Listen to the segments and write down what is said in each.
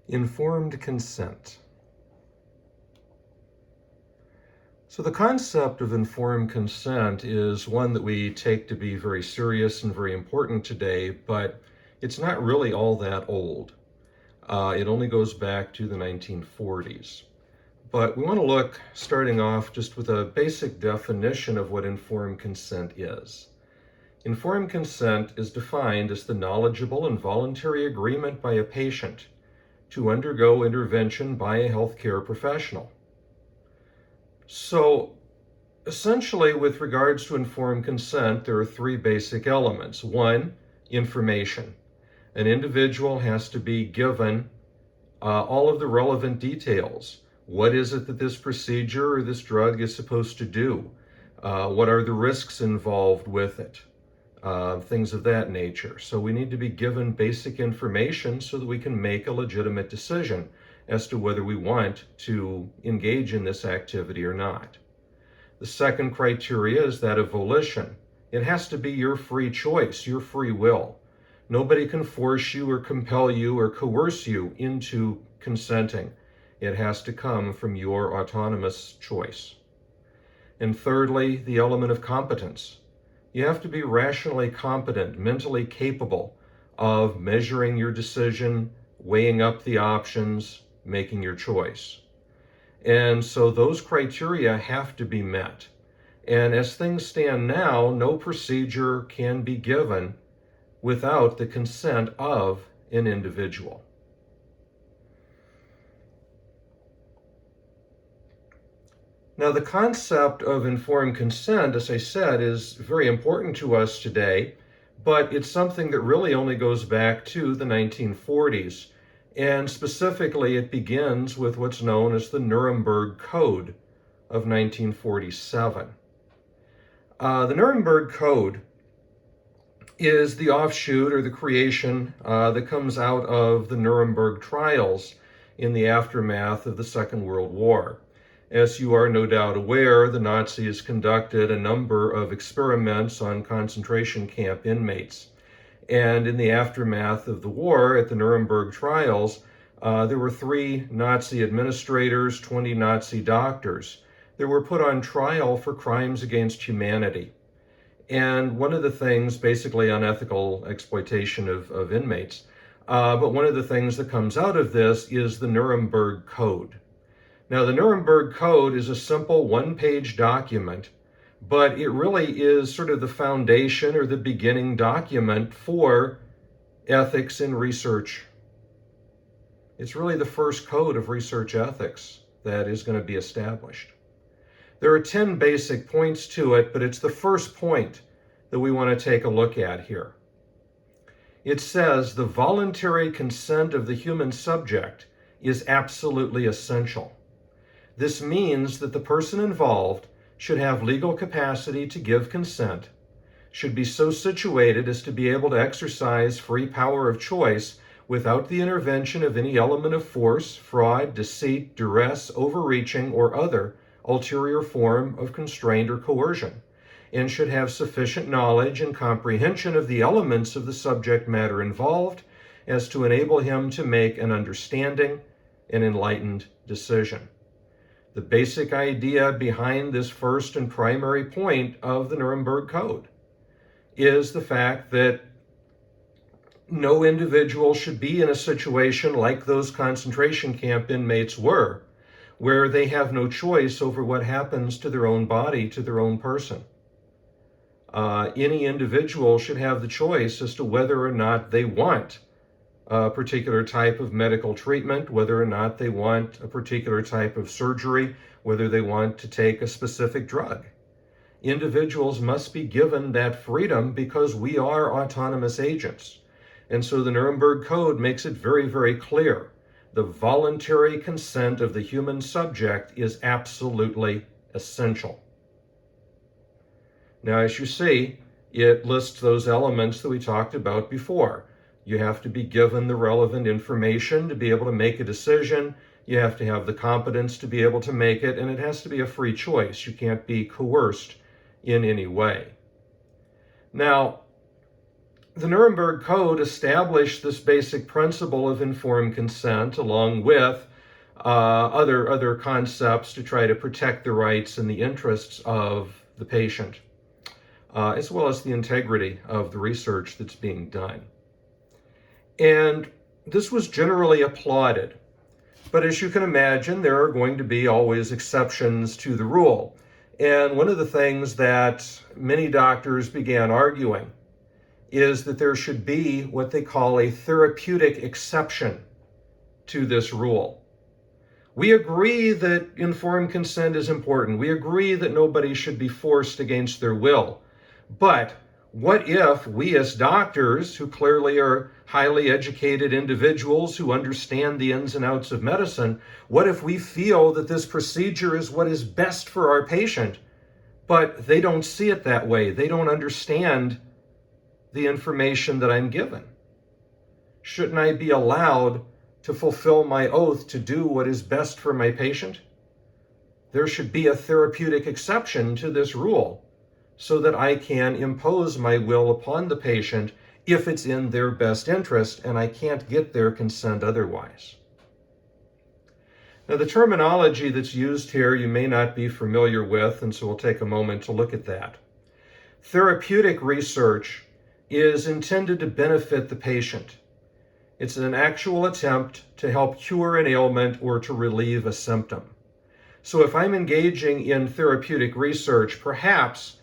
Informed consent. So the concept of informed consent is one that we take to be very serious and very important today, but it's not really all that old. It only goes back to the 1940s. But we want to look, starting off, just with a basic definition of what informed consent is. Informed consent is defined as the knowledgeable and voluntary agreement by a patient to undergo intervention by a healthcare professional. So, essentially, with regards to informed consent, there are three basic elements. One, information. An individual has to be given all of the relevant details. What is it that this procedure or this drug is supposed to do? What are the risks involved with it? Things of that nature. So we need to be given basic information so that we can make a legitimate decision as to whether we want to engage in this activity or not. The second criteria is that of volition. It has to be your free choice, your free will. Nobody can force you or compel you or coerce you into consenting. It has to come from your autonomous choice. And thirdly, the element of competence. You have to be rationally competent, mentally capable of measuring your decision, weighing up the options, making your choice. And so those criteria have to be met. And as things stand now, no procedure can be given without the consent of an individual. Now, the concept of informed consent, as I said, is very important to us today, but it's something that really only goes back to the 1940s. And specifically, it begins with what's known as the Nuremberg Code of 1947. The Nuremberg Code is the offshoot or the creation that comes out of the Nuremberg trials in the aftermath of the Second World War. As you are no doubt aware, the Nazis conducted a number of experiments on concentration camp inmates. And in the aftermath of the war, at the Nuremberg trials, there were 3 Nazi administrators, 20 Nazi doctors that were put on trial for crimes against humanity. And one of the things, basically unethical exploitation of inmates, but one of the things that comes out of this is the Nuremberg Code. Now, the Nuremberg Code is a simple one-page document, but it really is sort of the foundation or the beginning document for ethics in research. It's really the first code of research ethics that is going to be established. There are 10 basic points to it, but it's the first point that we want to take a look at here. It says the voluntary consent of the human subject is absolutely essential. This means that the person involved should have legal capacity to give consent, should be so situated as to be able to exercise free power of choice without the intervention of any element of force, fraud, deceit, duress, overreaching, or other ulterior form of constraint or coercion, and should have sufficient knowledge and comprehension of the elements of the subject matter involved as to enable him to make an understanding and enlightened decision. The basic idea behind this first and primary point of the Nuremberg Code is the fact that no individual should be in a situation like those concentration camp inmates were, where they have no choice over what happens to their own body, to their own person. Any individual should have the choice as to whether or not they want a particular type of medical treatment, whether or not they want a particular type of surgery, whether they want to take a specific drug. Individuals must be given that freedom because we are autonomous agents. And so the Nuremberg Code makes it very, very clear. The voluntary consent of the human subject is absolutely essential. Now, as you see, it lists those elements that we talked about before. You have to be given the relevant information to be able to make a decision. You have to have the competence to be able to make it, and it has to be a free choice. You can't be coerced in any way. Now, the Nuremberg Code established this basic principle of informed consent along with other concepts to try to protect the rights and the interests of the patient, as well as the integrity of the research that's being done. And this was generally applauded. But as you can imagine, there are going to be always exceptions to the rule. And one of the things that many doctors began arguing is that there should be what they call a therapeutic exception to this rule. We agree that informed consent is important. We agree that nobody should be forced against their will. But what if we as doctors, who clearly are highly educated individuals who understand the ins and outs of medicine, what if we feel that this procedure is what is best for our patient, but they don't see it that way? They don't understand the information that I'm given. Shouldn't I be allowed to fulfill my oath to do what is best for my patient? There should be a therapeutic exception to this rule so that I can impose my will upon the patient if it's in their best interest and I can't get their consent otherwise. Now, the terminology that's used here you may not be familiar with, and so we'll take a moment to look at that. Therapeutic research is intended to benefit the patient. It's an actual attempt to help cure an ailment or to relieve a symptom. So if I'm engaging in therapeutic research, perhaps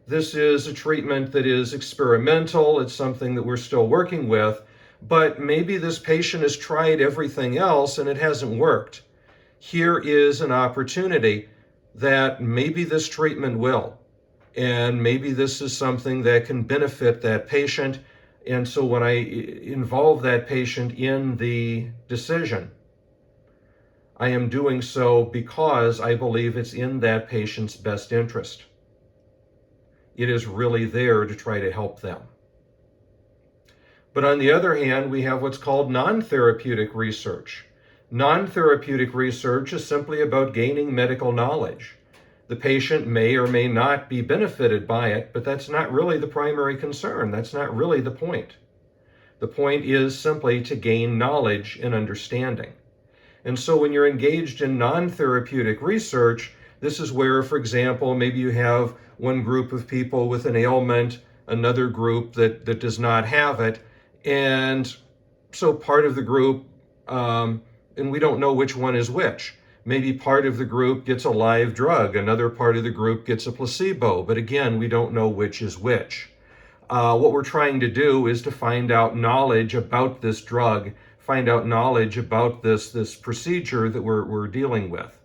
this is a treatment that is experimental, it's something that we're still working with, but maybe this patient has tried everything else and it hasn't worked. Here is an opportunity that maybe this treatment will. And maybe this is something that can benefit that patient. And so when I involve that patient in the decision, I am doing so because I believe it's in that patient's best interest. It is really there to try to help them. But on the other hand, we have what's called non-therapeutic research. Non-therapeutic research is simply about gaining medical knowledge. The patient may or may not be benefited by it, but that's not really the primary concern. That's not really the point. The point is simply to gain knowledge and understanding. And so when you're engaged in non-therapeutic research, this is where, for example, maybe you have one group of people with an ailment, another group that does not have it, and so part of the group, and we don't know which one is which. Maybe part of the group gets a live drug, another part of the group gets a placebo, but again, we don't know which is which. What we're trying to do is to find out knowledge about this drug, find out knowledge about this procedure that we're dealing with.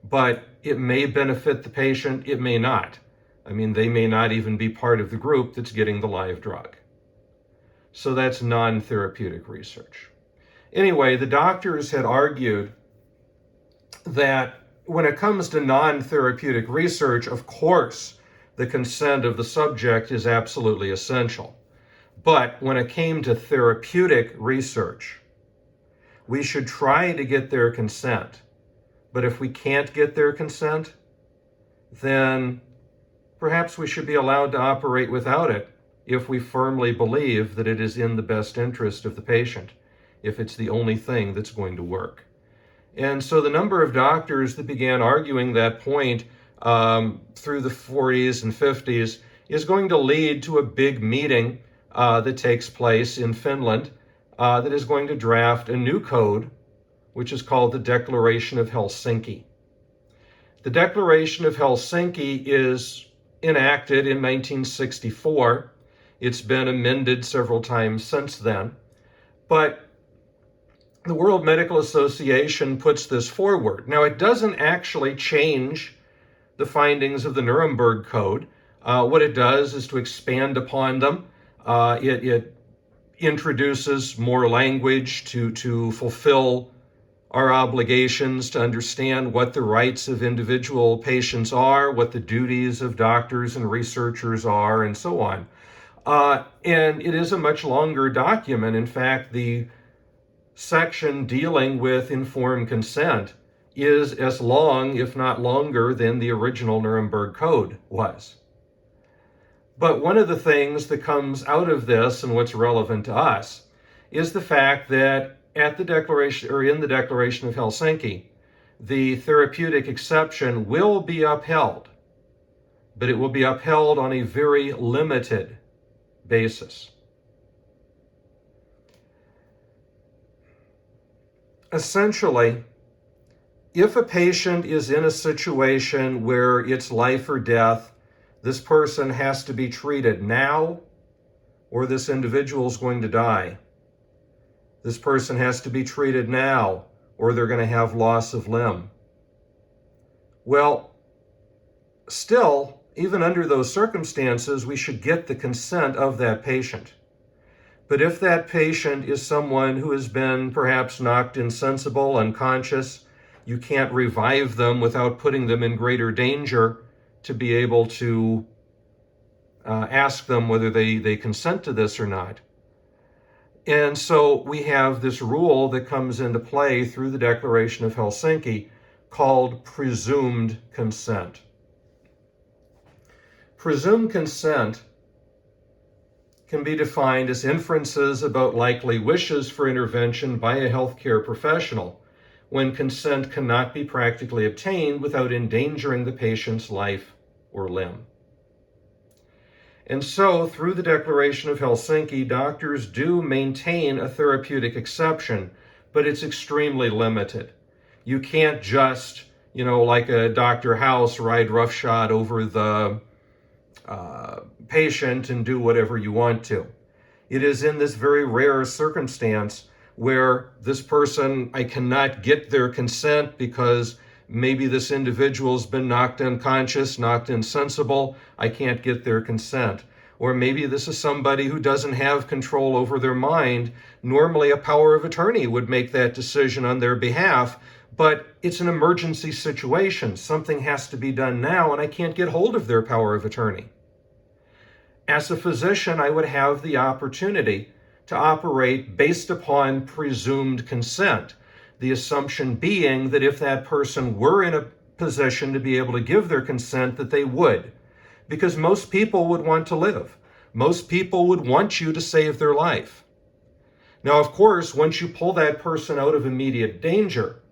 But it may benefit the patient, it may not. I mean, they may not even be part of the group that's getting the live drug. So that's non-therapeutic research. Anyway, the doctors had argued that when it comes to non-therapeutic research, of course, the consent of the subject is absolutely essential. But when it came to therapeutic research, we should try to get their consent. But if we can't get their consent, then perhaps we should be allowed to operate without it if we firmly believe that it is in the best interest of the patient, if it's the only thing that's going to work. And so the number of doctors that began arguing that point through the 40s and 50s is going to lead to a big meeting that takes place in Finland that is going to draft a new code, which is called the Declaration of Helsinki. The Declaration of Helsinki is enacted in 1964. It's been amended several times since then. But the World Medical Association puts this forward. Now, it doesn't actually change the findings of the Nuremberg Code. What it does is to expand upon them. It introduces more language to fulfill our obligations, to understand what the rights of individual patients are, what the duties of doctors and researchers are, and so on. And it is a much longer document. In fact, the section dealing with informed consent is as long, if not longer, than the original Nuremberg Code was. But one of the things that comes out of this and what's relevant to us is the fact that at the Declaration, or in the Declaration of Helsinki, the therapeutic exception will be upheld, but it will be upheld on a very limited basis. Essentially, if a patient is in a situation where it's life or death, this person has to be treated now, or this individual is going to die. This person has to be treated now, or they're going to have loss of limb. Well, still, even under those circumstances, we should get the consent of that patient. But if that patient is someone who has been perhaps knocked insensible, unconscious, you can't revive them without putting them in greater danger to be able to ask them whether they consent to this or not. And so we have this rule that comes into play through the Declaration of Helsinki called presumed consent. Presumed consent can be defined as inferences about likely wishes for intervention by a healthcare professional when consent cannot be practically obtained without endangering the patient's life or limb. And so, through the Declaration of Helsinki, doctors do maintain a therapeutic exception, but it's extremely limited. You can't just, like a Dr. House, ride roughshod over the patient and do whatever you want to. It is in this very rare circumstance where this person, I cannot get their consent because maybe this individual's been knocked unconscious, knocked insensible, I can't get their consent. Or maybe this is somebody who doesn't have control over their mind. Normally a power of attorney would make that decision on their behalf, but it's an emergency situation. Something has to be done now and I can't get hold of their power of attorney. As a physician, I would have the opportunity to operate based upon presumed consent. The assumption being that if that person were in a position to be able to give their consent, that they would. Because most people would want to live. Most people would want you to save their life. Now, of course, once you pull that person out of immediate danger,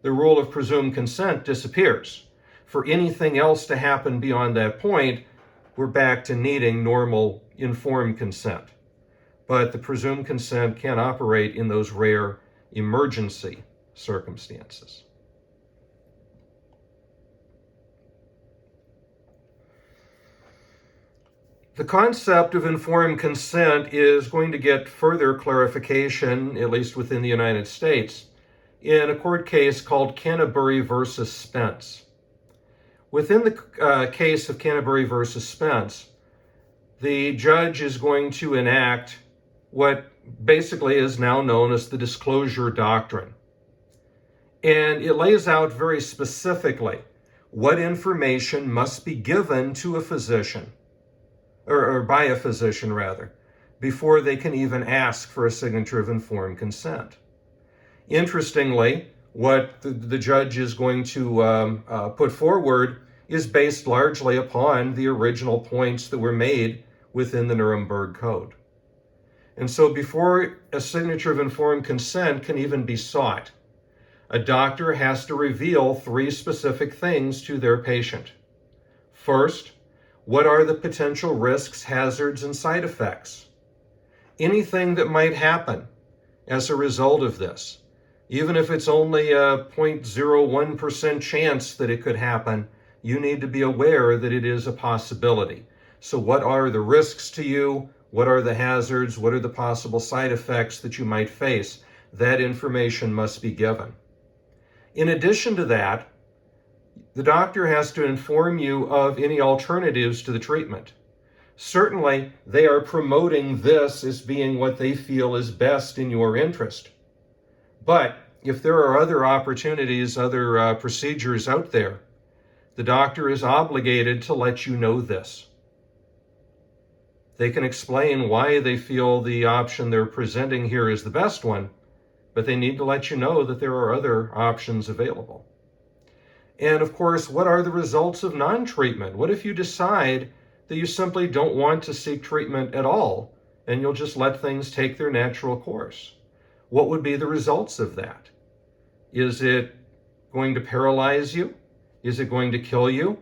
the rule of presumed consent disappears. For anything else to happen beyond that point, we're back to needing normal informed consent. But the presumed consent can operate in those rare emergency circumstances. The concept of informed consent is going to get further clarification, at least within the United States, in a court case called Canterbury versus Spence. Within the case of Canterbury versus Spence, the judge is going to enact what basically is now known as the disclosure doctrine. And it lays out very specifically what information must be given to a physician, or by a physician rather, before they can even ask for a signature of informed consent. Interestingly, what the judge is going to put forward is based largely upon the original points that were made within the Nuremberg Code. And so before a signature of informed consent can even be sought, a doctor has to reveal 3 specific things to their patient. First, what are the potential risks, hazards, and side effects? Anything that might happen as a result of this. Even if it's only a 0.01% chance that it could happen, you need to be aware that it is a possibility. So what are the risks to you? What are the hazards? What are the possible side effects that you might face? That information must be given. In addition to that, the doctor has to inform you of any alternatives to the treatment. Certainly, they are promoting this as being what they feel is best in your interest. But if there are other opportunities, other procedures out there, the doctor is obligated to let you know this. They can explain why they feel the option they're presenting here is the best one, but they need to let you know that there are other options available. And of course, what are the results of non-treatment? What if you decide that you simply don't want to seek treatment at all, and you'll just let things take their natural course. What would be the results of that? Is it going to paralyze you? Is it going to kill you?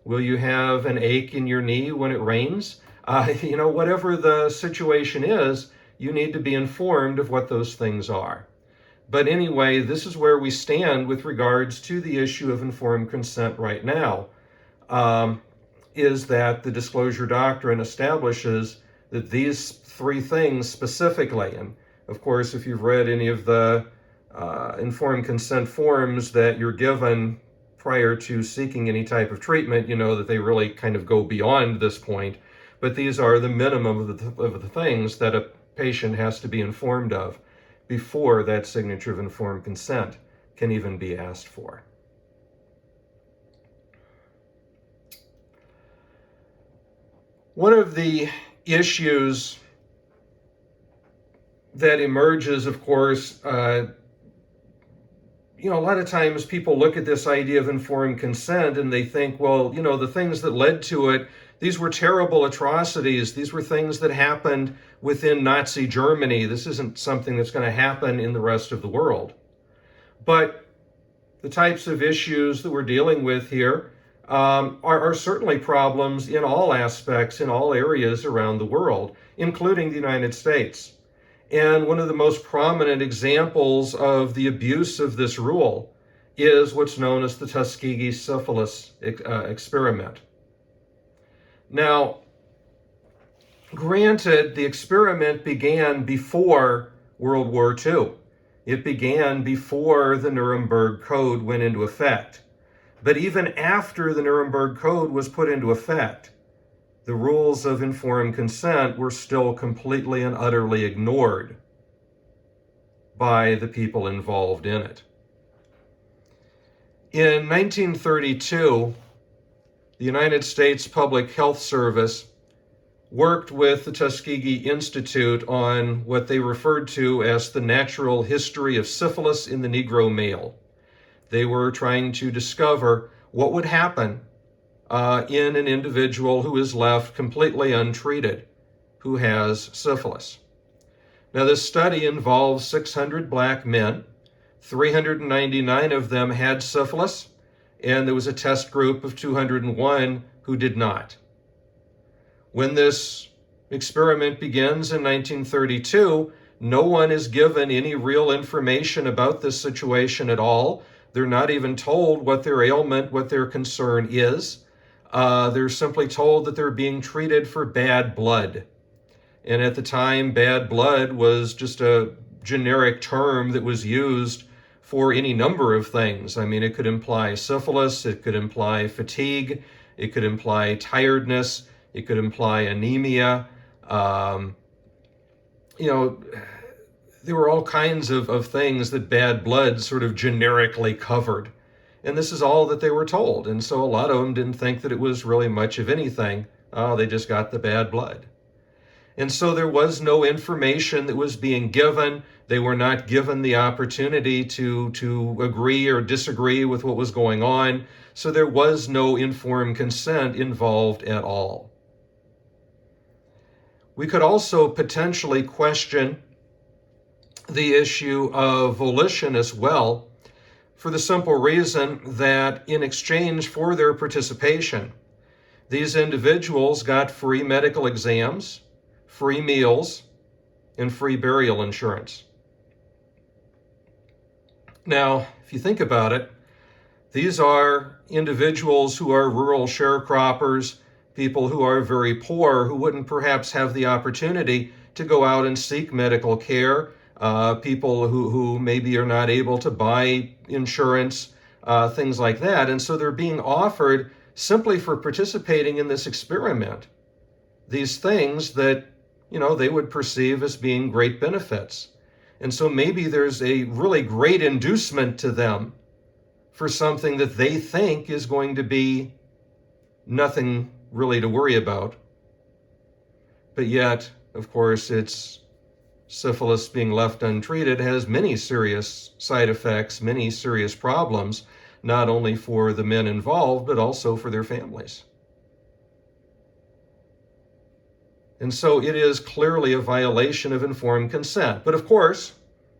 Will you have an ache in your knee when it rains? Whatever the situation is, you need to be informed of what those things are. But anyway, this is where we stand with regards to the issue of informed consent right now, is that the disclosure doctrine establishes that these three things specifically, and of course, if you've read any of the informed consent forms that you're given prior to seeking any type of treatment, you know that they really kind of go beyond this point. But these are the minimum of the things that a patient has to be informed of before that signature of informed consent can even be asked for. One of the issues that emerges, of course, a lot of times people look at this idea of informed consent and they think, well, the things that led to it, these were terrible atrocities. These were things that happened within Nazi Germany. This isn't something that's going to happen in the rest of the world. But the types of issues that we're dealing with here are certainly problems in all aspects, in all areas around the world, including the United States. And one of the most prominent examples of the abuse of this rule is what's known as the Tuskegee syphilis experiment. Now, granted, the experiment began before World War II. It began before the Nuremberg Code went into effect. But even after the Nuremberg Code was put into effect, the rules of informed consent were still completely and utterly ignored by the people involved in it. In 1932, the United States Public Health Service worked with the Tuskegee Institute on what they referred to as the natural history of syphilis in the Negro male. They were trying to discover what would happen in an individual who is left completely untreated, who has syphilis. Now, this study involves 600 black men. 399 of them had syphilis, and there was a test group of 201 who did not. When this experiment begins in 1932, no one is given any real information about this situation at all. They're not even told what their ailment, what their concern is. They're simply told that they're being treated for bad blood. And at the time, bad blood was just a generic term that was used for any number of things. I mean, it could imply syphilis, it could imply fatigue, it could imply tiredness, it could imply anemia. There were all kinds of things that bad blood sort of generically covered. And this is all that they were told. And so a lot of them didn't think that it was really much of anything. They just got the bad blood. And so there was no information that was being given. They were not given the opportunity to agree or disagree with what was going on. So there was no informed consent involved at all. We could also potentially question the issue of volition as well, for the simple reason that in exchange for their participation, these individuals got free medical exams, free meals, and free burial insurance. Now, if you think about it, these are individuals who are rural sharecroppers, people who are very poor, who wouldn't perhaps have the opportunity to go out and seek medical care, people who maybe are not able to buy insurance, things like that. And so they're being offered, simply for participating in this experiment, these things that, they would perceive as being great benefits. And so maybe there's a really great inducement to them for something that they think is going to be nothing really to worry about. But yet, of course, it's syphilis being left untreated has many serious side effects, many serious problems, not only for the men involved, but also for their families. And so it is clearly a violation of informed consent. But of course,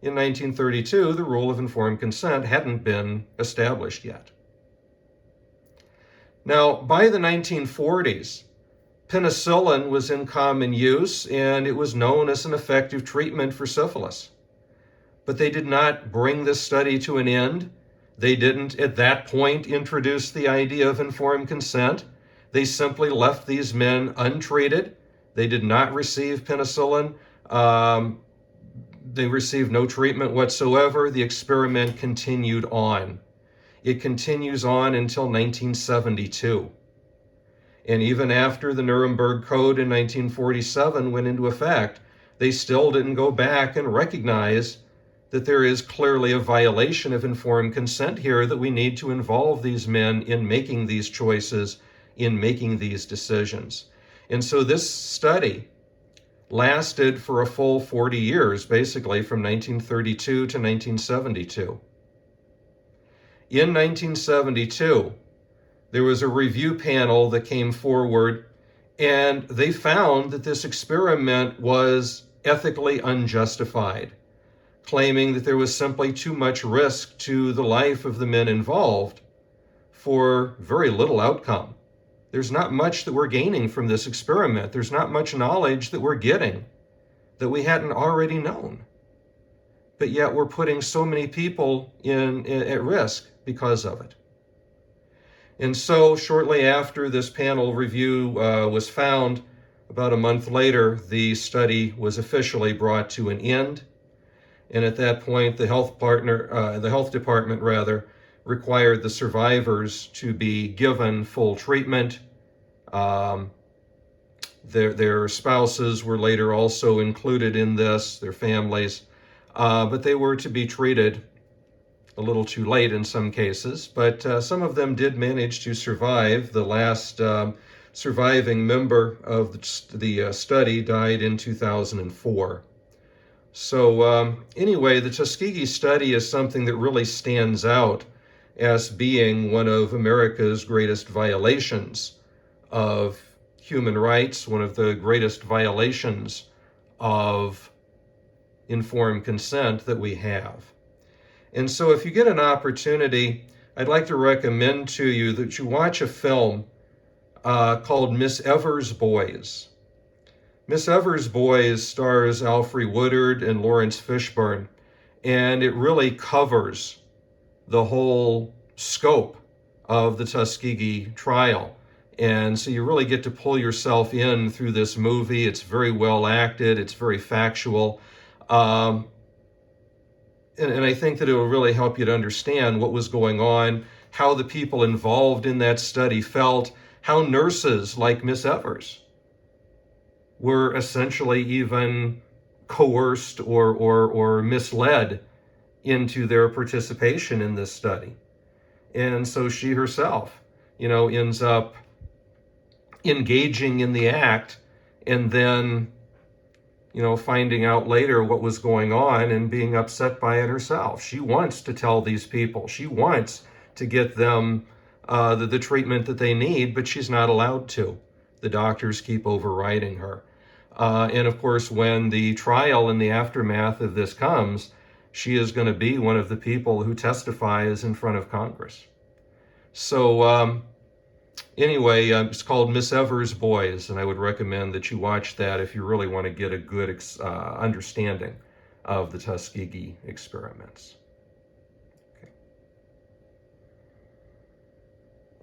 in 1932, the rule of informed consent hadn't been established yet. Now, by the 1940s, penicillin was in common use, and it was known as an effective treatment for syphilis. But they did not bring this study to an end. They didn't, at that point, introduce the idea of informed consent. They simply left these men untreated. They did not receive penicillin. They received no treatment whatsoever. The experiment continued on. It continues on until 1972. And even after the Nuremberg Code in 1947 went into effect, they still didn't go back and recognize that there is clearly a violation of informed consent here, that we need to involve these men in making these choices, in making these decisions. And so this study lasted for a full 40 years, basically from 1932 to 1972. In 1972, there was a review panel that came forward, and they found that this experiment was ethically unjustified, claiming that there was simply too much risk to the life of the men involved for very little outcome. There's not much that we're gaining from this experiment. There's not much knowledge that we're getting that we hadn't already known. But yet we're putting so many people at risk because of it. And so shortly after this panel review was found, about a month later, the study was officially brought to an end. And at that point, the health department required the survivors to be given full treatment. Their spouses were later also included in this, their families, but they were to be treated a little too late in some cases, but some of them did manage to survive. The last surviving member of the study died in 2004. So anyway, the Tuskegee study is something that really stands out as being one of America's greatest violations of human rights, one of the greatest violations of informed consent that we have. And so if you get an opportunity, I'd like to recommend to you that you watch a film called Miss Evers' Boys. Miss Evers' Boys stars Alfre Woodard and Lawrence Fishburne, and it really covers the whole scope of the Tuskegee trial. And so you really get to pull yourself in through this movie. It's very well acted. It's very factual. And I think that it will really help you to understand what was going on, how the people involved in that study felt, how nurses like Miss Evers were essentially even coerced or misled into their participation in this study. And so she herself, ends up engaging in the act and then, finding out later what was going on and being upset by it herself. She wants to tell these people. She wants to get them the treatment that they need, but she's not allowed to. The doctors keep overriding her. And of course, when the trial and the aftermath of this comes, she is going to be one of the people who testifies in front of Congress. So anyway, it's called Miss Evers' Boys, and I would recommend that you watch that if you really want to get a good understanding of the Tuskegee experiments.